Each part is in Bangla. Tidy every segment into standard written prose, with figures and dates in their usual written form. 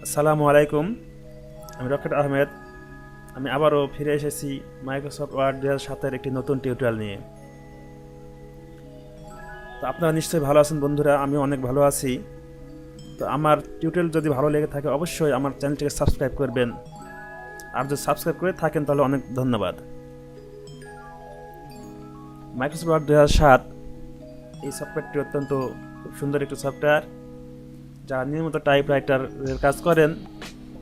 আসসালামু আলাইকুম। আমি ডক্টর আহমেদ। আমি আবারও ফিরে এসেছি মাইক্রোসফট ওয়ার্ড 2007-এর একটি নতুন টিউটোরিয়াল নিয়ে। তো আপনারা নিশ্চয়ই ভালো আছেন বন্ধুরা, আমি অনেক ভালো আছি। তো আমার টিউটোরিয়াল যদি ভালো লেগে থাকে অবশ্যই আমার চ্যানেলটিকে সাবস্ক্রাইব করবেন, আর যদি সাবস্ক্রাইব করে থাকেন তাহলে অনেক ধন্যবাদ। মাইক্রোসফট ওয়ার্ড 2007 এই সফটওয়্যারটি অত্যন্ত খুব সুন্দর একটি সফটওয়্যার। যারা নিয়মিত টাইপরাইটারের কাজ করেন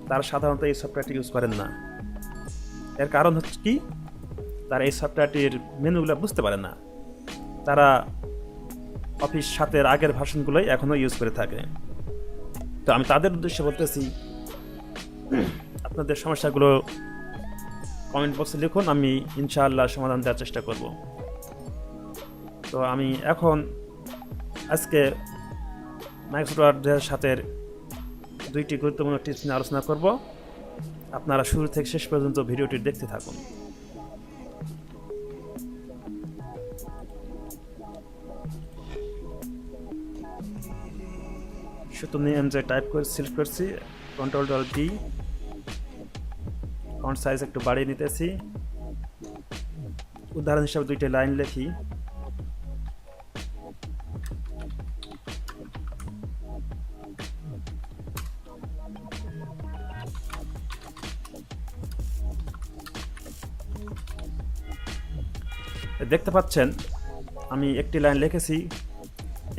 তারা সাধারণত এই সফটওয়্যারটি ইউজ করেন না। এর কারণ হচ্ছে কি, তারা এই সফটওয়্যারটির মেনুগুলো বুঝতে পারে না। তারা অফিস 7-এর আগের ভার্সনগুলোই এখনও ইউজ করে থাকে। তো আমি তাদের উদ্দেশ্যে বলতেছি, আপনাদের সমস্যাগুলো কমেন্ট বক্সে লিখুন, আমি ইনশাআল্লাহ সমাধান দেওয়ার চেষ্টা করব। তো আমি এখন আজকে মাইক্রোসফট ওয়ার্ড 2007-এর দুইটি গুরুত্বপূর্ণ টিপস নিয়ে আলোচনা করব। আপনারা শুরু থেকে শেষ পর্যন্ত ভিডিওটি দেখতে থাকুন। সূত্র নিয়ে আমি যে টাইপ করে সিলেক্ট করছি, Ctrl+D, ফন্ট সাইজ একটু বাড়িয়ে নিতেছি। উদাহরণ হিসাবে দুইটা লাইন লিখি। দেখতে পাচ্ছেন আমি একটি লাইন লিখেছি,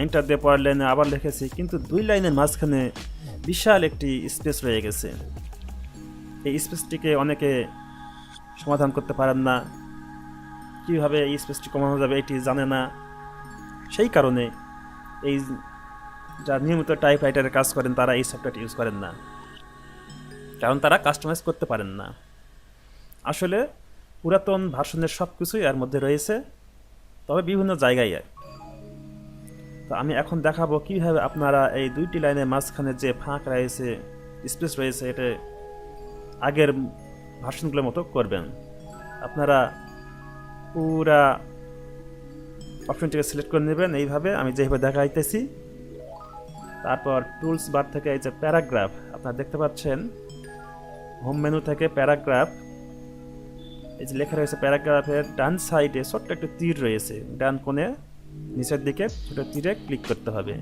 এন্টার দিয়ে পরের লাইনে আবার লিখেছি, কিন্তু দুই লাইনের মাঝখানে বিশাল একটি স্পেস রয়ে গেছে। এই স্পেসটিকে অনেকে সমাধান করতে পারেন না, কীভাবে এই স্পেসটি কমানো যাবে এটি জানে না। সেই কারণে এই যারা নিয়মিত টাইপরাইটারে কাজ করেন তারা এই সফটওয়্যারটি ইউজ করেন না, কারণ তারা কাস্টমাইজ করতে পারেন না। আসলে পুরাতন ভার্সনের সব কিছুই এর মধ্যে রয়েছে, তবে বিভিন্ন জায়গায়। তো আমি এখন দেখাবো কীভাবে আপনারা এই দুইটি লাইনের মাঝখানে যে ফাঁক রয়েছে, স্পেস রয়েছে, এটা আগের ভার্সনগুলোর মতো করবেন। আপনারা পুরা অপশনটিকে সিলেক্ট করে নেবেন এইভাবে, আমি যেভাবে দেখাইতেছি। তারপর টুলস বার থেকে এই যে প্যারাগ্রাফ আপনারা দেখতে পাচ্ছেন, হোম মেনু থেকে প্যারাগ্রাফ, এই যে লেখা রয়েছে প্যারাগ্রাফের ডান সাইডে ছোট্ট একটা তীর রয়েছে, ডান কোণে নিচের দিকে ছোট তীরে ক্লিক করতে হবে।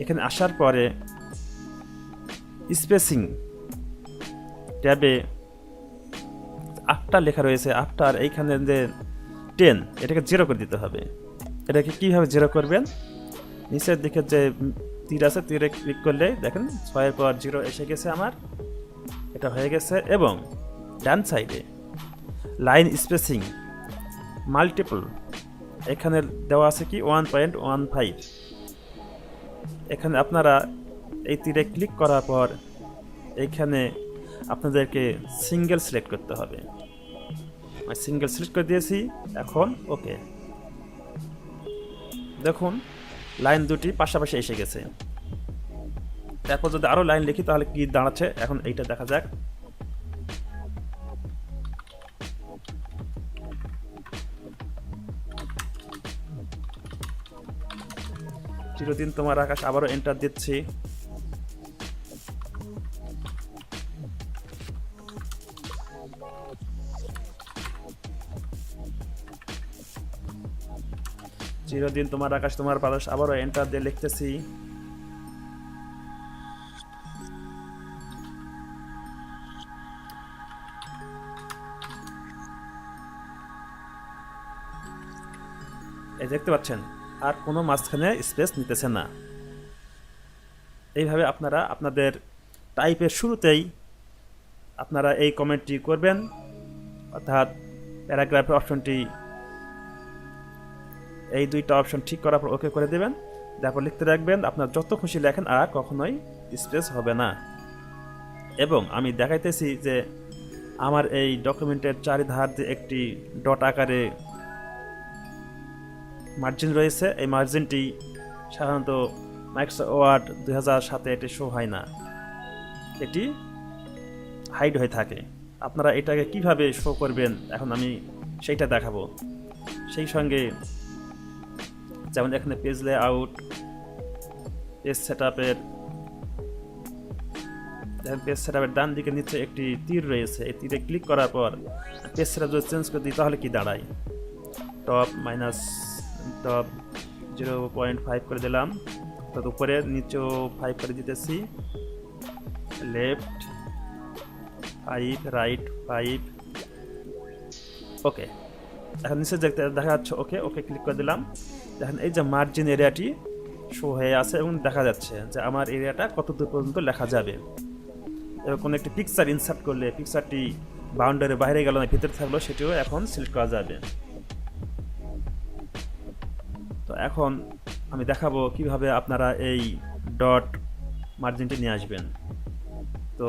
এখানে আসার পরে স্পেসিং ট্যাবে আফটার লেখা রয়েছে, আফটার এইখানে যে 10 এটাকে 0 করে দিতে হবে। এটাকে কীভাবে 0 করবেন, নিচের দিকে যে তীর আছে তীরে ক্লিক করলে দেখেন 6-এর পর 0 এসে গেছে, আমার এটা হয়ে গেছে। এবং ডান সাইডে লাইন স্পেসিং মাল্টিপল এখানে দেওয়া আছে কি 1.15। এখানে আপনারা এই তীরে ক্লিক করার পর এইখানে আপনাদেরকে সিঙ্গেল সিলেক্ট করতে হবে। আমি সিঙ্গেল সিলেক্ট করে দিয়েছি, এখন ওকে। দেখুন লাইন দুটি পাশাপাশি এসে গেছে। তারপর যদি আরও লাইন লিখি তাহলে কি দাঁড়াচ্ছে, এখন এইটা দেখা যাক। চিরদিন তোমার আকাশ, আবারও এন্টার দিচ্ছি। চিরদিন তোমার আকাশ তোমার বাতাস, আবারও এন্টার দিয়ে লিখতেছি। এই দেখতে পাচ্ছেন আর কোনো মাঝখানে স্পেস নিতেছে না। এইভাবে আপনারা আপনাদের টাইপের শুরুতেই আপনারা এই কমেন্টটি করবেন, অর্থাৎ প্যারাগ্রাফের অপশনটি, এই দুইটা অপশন ঠিক করার পর ওকে করে দেবেন। তারপর লিখতে রাখবেন, আপনার যত খুশি লেখেন আর কখনোই স্পেস হবে না। এবং আমি দেখাইতেছি যে আমার এই ডকুমেন্টের চারিধার যে একটি ডট আকারে মার্জিন রয়েছে, এই মার্জিনটি সাধারণত মাইক্রোসফট ওয়ার্ড 2007-এ এটি শো হয় না, এটি হাইড হয়ে থাকে। আপনারা এটাকে কিভাবে শো করবেন এখন আমি সেইটা দেখাবো। সেই সঙ্গে যেমন এখানে পেজ লেআউট, পেজ সেটআপের দেখেন পেজ সেটআপের ডান দিকে নিচে একটি তীর রয়েছে, এই তীরে ক্লিক করার পর পেজ সেটআপ যদি চেঞ্জ করে দিই তাহলে কি দাঁড়ায়, টপ 0.5 করে দিলাম, অর্থাৎ উপরে নিচেও 5 করে দিতেছি, লেফট 5, রাইট 5, ওকে। এখন নিচে দেখা যাচ্ছে ওকে, ওকে ক্লিক করে দিলাম। দেখেন এই যে মার্জিন এরিয়াটি শো হয়ে আছে এবং দেখা যাচ্ছে যে আমার এরিয়াটা কত দূর পর্যন্ত লেখা যাবে। এবং কোনো একটি পিকচার ইনসার্ট করলে পিকচারটি বাউন্ডারির বাইরে গেল না ভিতরে থাকলো, সেটিও এখন সিলেক্ট করা যাবে। তো এখন আমি দেখাবো কিভাবে আপনারা এই ডট মার্জিনটি নিয়ে আসবেন। তো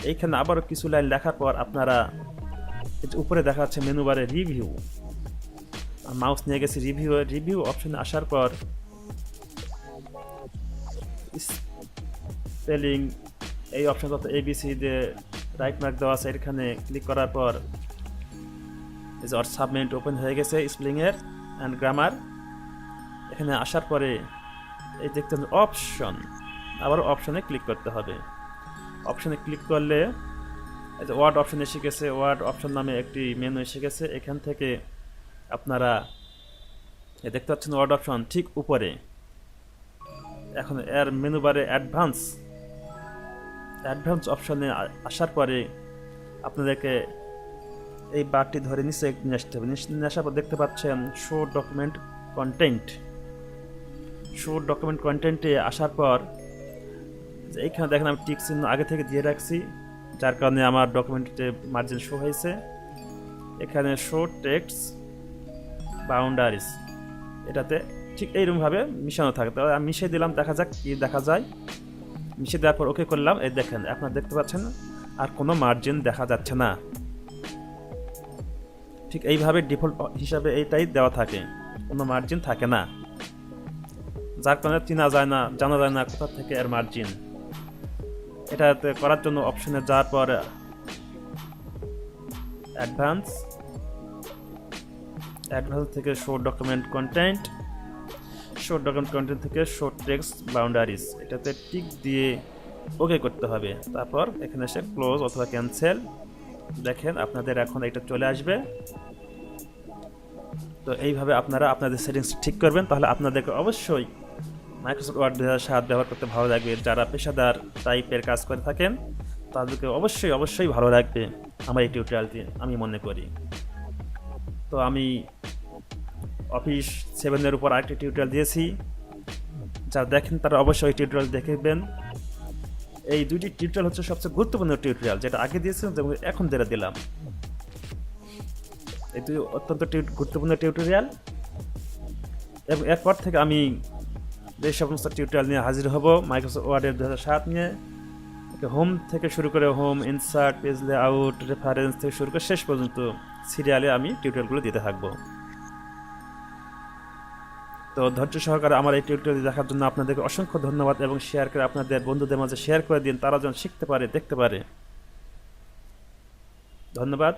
এইখানে আবারও কিছু লাইন লেখার পর আপনারা উপরে দেখা যাচ্ছে মেনু বারে রিভিউ, মাউস নিয়ে গেছি রিভিউ অপশনে আসার পর স্পেলিং এই অপশন যত ABC দিয়ে রাইট মার্ক দেওয়া আছে, এখানে ক্লিক করার পর এই যে সাবমেন্ট ওপেন হয়ে গেছে স্পেলিংয়ের অ্যান্ড গ্রামার। এখানে আসার পরে এই দেখতেন অপশন, আবার অপশনে ক্লিক করতে হবে। অপশনে ক্লিক করলে এই যে ওয়ার্ড অপশন এসে গেছে, ওয়ার্ড অপশন নামে একটি মেনু এসে গেছে। এখান থেকে আপনারা দেখতে পাচ্ছেন ওয়ার্ড অপশন ঠিক উপরে। এখন এর মেনু বারে অ্যাডভান্স অপশনে আসার পরে আপনাদেরকে এই বারটি ধরে নিচে নিয়ে আসতে হবে। নিয়ে আসার পর দেখতে পাচ্ছেন শো ডকুমেন্ট কন্টেন্টে আসার পর এইখানে দেখেন আমি টিক চিহ্ন আগে থেকে দিয়ে রাখছি, যার কারণে আমার ডকুমেন্টে মার্জিন শো হয়েছে। এখানে শো টেক্সট বাউন্ডারিজ, এটাতে ঠিক এইরকমভাবে মিশানো থাকে। তবে আমি মিশিয়ে দিলাম, দেখা যাক কি দেখা যায়। মিশিয়ে দেওয়ার পর ওকে করলাম। এই দেখেন আপনারা দেখতে পাচ্ছেন আর কোনো মার্জিন দেখা যাচ্ছে না। ঠিক এইভাবে ডিফল্ট হিসাবে এইটাই দেওয়া থাকে, কোনো মার্জিন থাকে না, যার কারণে জানা যায় না কোথা থেকে এর মার্জিন। এটাতে করার জন্য অপশনে যাওয়ার পর অ্যাডভান্স থেকে শো ডকুমেন্ট কন্টেন্ট থেকে শো টেক্সট বাউন্ডারিজ, এটাতে টিক দিয়ে ওকে করতে হবে। তারপর এখানে এসে ক্লোজ অথবা ক্যান্সেল। দেখেন আপনাদের এখন এটা চলে আসবে। তো এইভাবে আপনারা আপনাদের সেটিংস ঠিক করবেন, তাহলে আপনাদেরকে অবশ্যই মাইক্রোসফট ওয়ার্ড 2007 ব্যবহার করতে ভালো লাগবে। যারা পেশাদার টাইপের কাজ করে থাকেন তাদেরকে অবশ্যই ভালো লাগবে আমার এই টিউটোরিয়ালটি, আমি মনে করি। তো আমি অফিস 7-এর উপর আরেকটি টিউটোরিয়াল দিয়েছি, যারা দেখেন তারা অবশ্যই টিউটোরিয়াল দেখবেন। এই দুইটি টিউটোরিয়াল হচ্ছে সবচেয়ে গুরুত্বপূর্ণ টিউটোরিয়াল, যেটা আগে দিয়েছিলাম এবং এখন যেটা দিলাম, এই দুই অত্যন্ত গুরুত্বপূর্ণ টিউটোরিয়াল। এবং এরপর থেকে আমি যে সমস্ত টিউটোরিয়াল নিয়ে হাজির হব মাইক্রোসফট ওয়ার্ডের 2007 নিয়ে, হোম থেকে শুরু করে home, insert, page layout, reference থেকে শুরু করে শেষ পর্যন্ত সিরিয়ালে আমি টিউটোরিয়ালগুলো দিতে থাকবো। তো ধৈর্য সহকারে আমার এই টিউটোরিয়াল দেখার জন্য আপনাদেরকে অসংখ্য ধন্যবাদ, এবং শেয়ার করে আপনাদের বন্ধুদের মাঝে শেয়ার করে দিন, তারা যেন শিখতে পারে, দেখতে পারে। ধন্যবাদ।